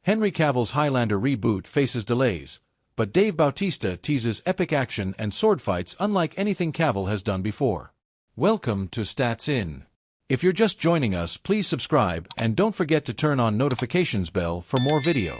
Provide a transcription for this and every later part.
Henry Cavill's Highlander reboot faces delays, but Dave Bautista teases epic action and sword fights unlike anything Cavill has done before. Welcome to Stats In. If you're just joining us, please subscribe and don't forget to turn on notifications bell for more video.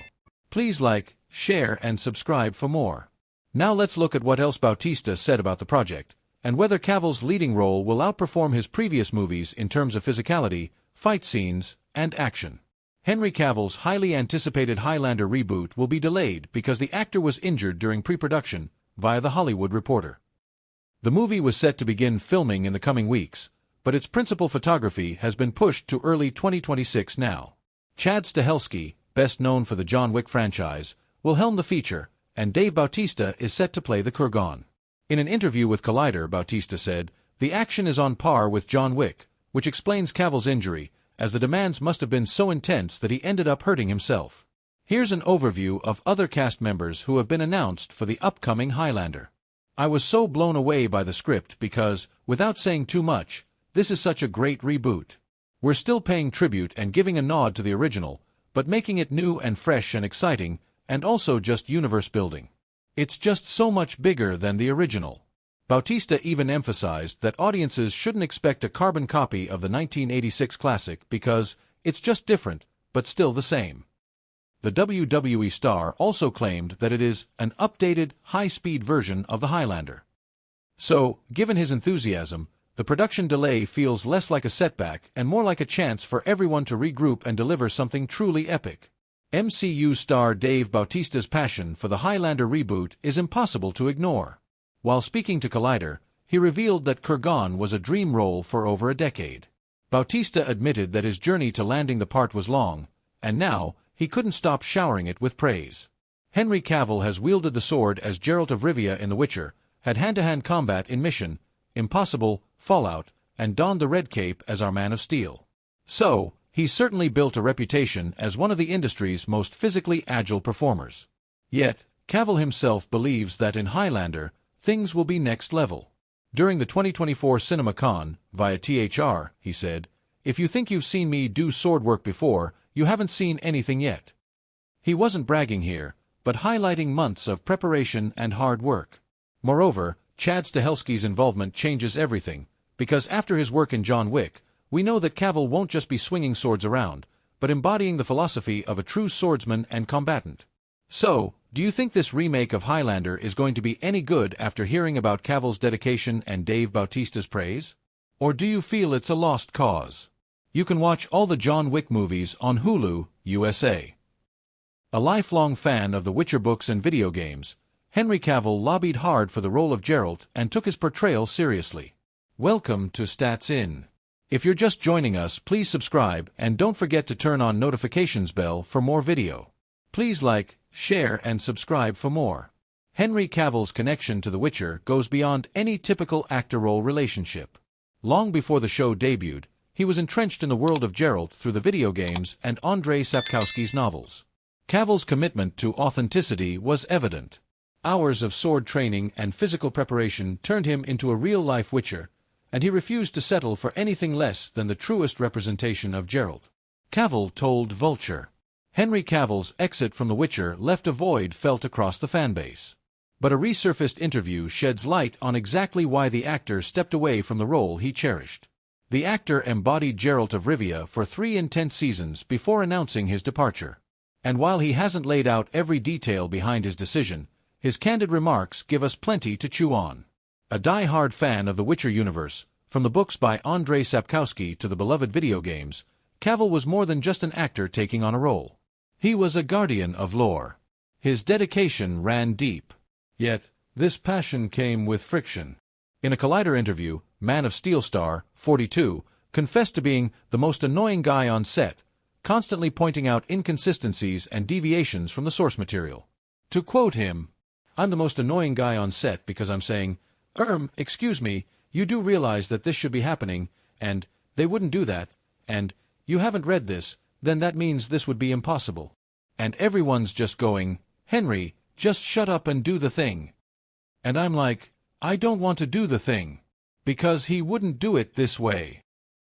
Please like, share and subscribe for more. Now let's look at what else Bautista said about the project, and whether Cavill's leading role will outperform his previous movies in terms of physicality, fight scenes, and action. Henry Cavill's highly anticipated Highlander reboot will be delayed because the actor was injured during pre-production, via The Hollywood Reporter. The movie was set to begin filming in the coming weeks, but its principal photography has been pushed to early 2026 now. Chad Stahelski, best known for the John Wick franchise, will helm the feature, and Dave Bautista is set to play the Kurgan. In an interview with Collider, Bautista said, "The action is on par with John Wick, which explains Cavill's injury, as the demands must have been so intense that he ended up hurting himself." Here's an overview of other cast members who have been announced for the upcoming Highlander. "I was so blown away by the script because, without saying too much, this is such a great reboot. We're still paying tribute and giving a nod to the original, but making it new and fresh and exciting, and also just universe building. It's just so much bigger than the original." Bautista even emphasized that audiences shouldn't expect a carbon copy of the 1986 classic because it's just different, but still the same. The WWE star also claimed that it is an updated, high-speed version of the Highlander. So, given his enthusiasm, the production delay feels less like a setback and more like a chance for everyone to regroup and deliver something truly epic. MCU star Dave Bautista's passion for the Highlander reboot is impossible to ignore. While speaking to Collider, he revealed that Kurgan was a dream role for over a decade. Bautista admitted that his journey to landing the part was long, and now, he couldn't stop showering it with praise. Henry Cavill has wielded the sword as Geralt of Rivia in The Witcher, had hand-to-hand combat in Mission Impossible, Fallout, and donned the red cape as our Man of Steel. So, he's certainly built a reputation as one of the industry's most physically agile performers. Yet, Cavill himself believes that in Highlander, things will be next level. During the 2024 CinemaCon, via THR, he said, "If you think you've seen me do sword work before, you haven't seen anything yet." He wasn't bragging here, but highlighting months of preparation and hard work. Moreover, Chad Stahelski's involvement changes everything, because after his work in John Wick, we know that Cavill won't just be swinging swords around, but embodying the philosophy of a true swordsman and combatant. So, do you think this remake of Highlander is going to be any good after hearing about Cavill's dedication and Dave Bautista's praise? Or do you feel it's a lost cause? You can watch all the John Wick movies on Hulu, USA. A lifelong fan of the Witcher books and video games, Henry Cavill lobbied hard for the role of Geralt and took his portrayal seriously. Welcome to Stats In. If you're just joining us, please subscribe and don't forget to turn on notifications bell for more video. Please like, share and subscribe for more. Henry Cavill's connection to The Witcher goes beyond any typical actor-role relationship. Long before the show debuted, he was entrenched in the world of Geralt through the video games and Andrzej Sapkowski's novels. Cavill's commitment to authenticity was evident. Hours of sword training and physical preparation turned him into a real-life Witcher, and he refused to settle for anything less than the truest representation of Geralt. Cavill told Vulture, "Henry Cavill's exit from The Witcher left a void felt across the fanbase." But a resurfaced interview sheds light on exactly why the actor stepped away from the role he cherished. The actor embodied Geralt of Rivia for 3 intense seasons before announcing his departure. And while he hasn't laid out every detail behind his decision, his candid remarks give us plenty to chew on. A die-hard fan of the Witcher universe, from the books by Andrzej Sapkowski to the beloved video games, Cavill was more than just an actor taking on a role. He was a guardian of lore. His dedication ran deep. Yet, this passion came with friction. In a Collider interview, Man of Steel star, 42, confessed to being the most annoying guy on set, constantly pointing out inconsistencies and deviations from the source material. To quote him, "I'm the most annoying guy on set because I'm saying, excuse me, you do realize that this should be happening, and they wouldn't do that, and you haven't read this, then that means this would be impossible. And everyone's just going, Henry, just shut up and do the thing. And I'm like, I don't want to do the thing. Because he wouldn't do it this way."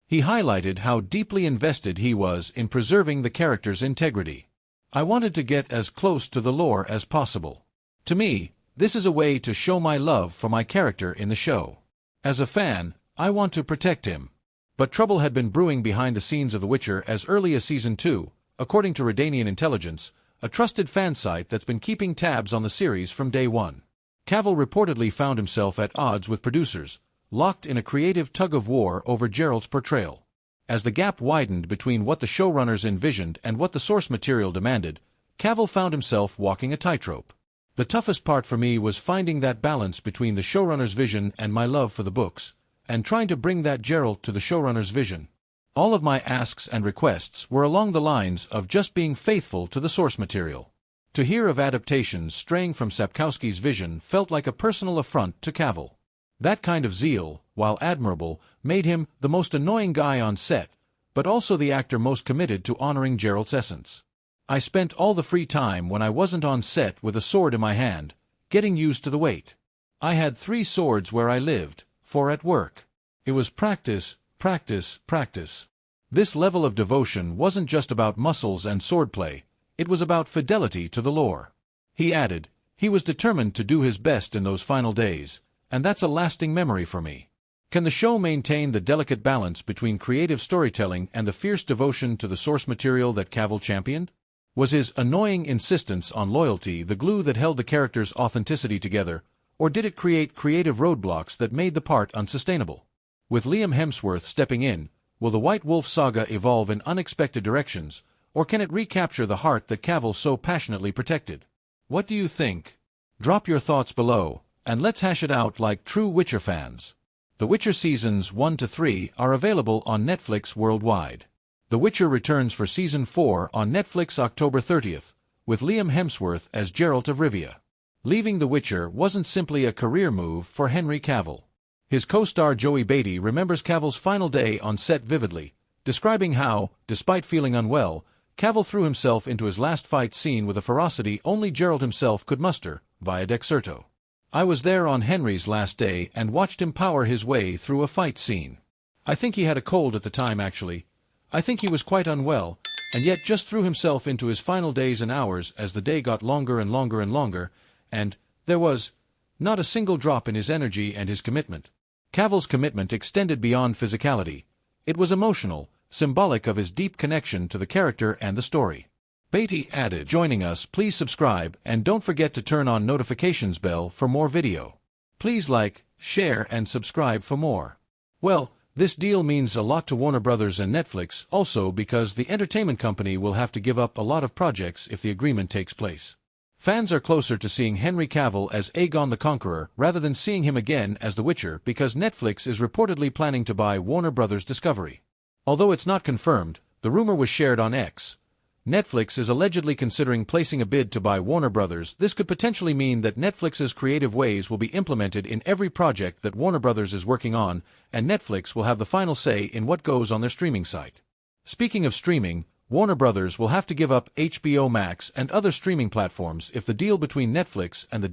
He highlighted how deeply invested he was in preserving the character's integrity. I wanted to get as close to the lore as possible. To me, this is a way to show my love for my character in the show. As a fan, I want to protect him. But trouble had been brewing behind the scenes of The Witcher as early as Season 2, according to Redanian Intelligence, a trusted fan site that's been keeping tabs on the series from day one. Cavill reportedly found himself at odds with producers, locked in a creative tug-of-war over Geralt's portrayal. As the gap widened between what the showrunners envisioned and what the source material demanded, Cavill found himself walking a tightrope. The toughest part for me was finding that balance between the showrunner's vision and my love for the books, and trying to bring that Geralt to the showrunner's vision. All of my asks and requests were along the lines of just being faithful to the source material. To hear of adaptations straying from Sapkowski's vision felt like a personal affront to Cavill. That kind of zeal, while admirable, made him the most annoying guy on set, but also the actor most committed to honoring Geralt's essence. I spent all the free time when I wasn't on set with a sword in my hand, getting used to the weight. I had 3 swords where I lived, 4 at work. It was practice, practice, practice. This level of devotion wasn't just about muscles and swordplay, it was about fidelity to the lore. He added, he was determined to do his best in those final days, and that's a lasting memory for me. Can the show maintain the delicate balance between creative storytelling and the fierce devotion to the source material that Cavill championed? Was his annoying insistence on loyalty the glue that held the character's authenticity together, or did it create creative roadblocks that made the part unsustainable? With Liam Hemsworth stepping in, will the White Wolf saga evolve in unexpected directions, or can it recapture the heart that Cavill so passionately protected? What do you think? Drop your thoughts below, and let's hash it out like true Witcher fans. The Witcher Seasons 1 to 3 are available on Netflix worldwide. The Witcher returns for Season 4 on Netflix October 30th, with Liam Hemsworth as Geralt of Rivia. Leaving The Witcher wasn't simply a career move for Henry Cavill. His co-star Joey Beatty remembers Cavill's final day on set vividly, describing how, despite feeling unwell, Cavill threw himself into his last fight scene with a ferocity only Geralt himself could muster, via Dexerto. I was there on Henry's last day and watched him power his way through a fight scene. I think he had a cold at the time actually. I think he was quite unwell, and yet just threw himself into his final days and hours as the day got longer and longer and longer, and there was not a single drop in his energy and his commitment. Cavill's commitment extended beyond physicality. It was emotional, symbolic of his deep connection to the character and the story. Beatty added, joining us, please subscribe and don't forget to turn on notifications bell for more video. Please like, share and subscribe for more. Well, this deal means a lot to Warner Brothers and Netflix also because the entertainment company will have to give up a lot of projects if the agreement takes place. Fans are closer to seeing Henry Cavill as Aegon the Conqueror rather than seeing him again as The Witcher because Netflix is reportedly planning to buy Warner Brothers Discovery. Although it's not confirmed, the rumor was shared on X. Netflix is allegedly considering placing a bid to buy Warner Brothers. This could potentially mean that Netflix's creative ways will be implemented in every project that Warner Brothers is working on, and Netflix will have the final say in what goes on their streaming site. Speaking of streaming, Warner Brothers will have to give up HBO Max and other streaming platforms if the deal between Netflix and the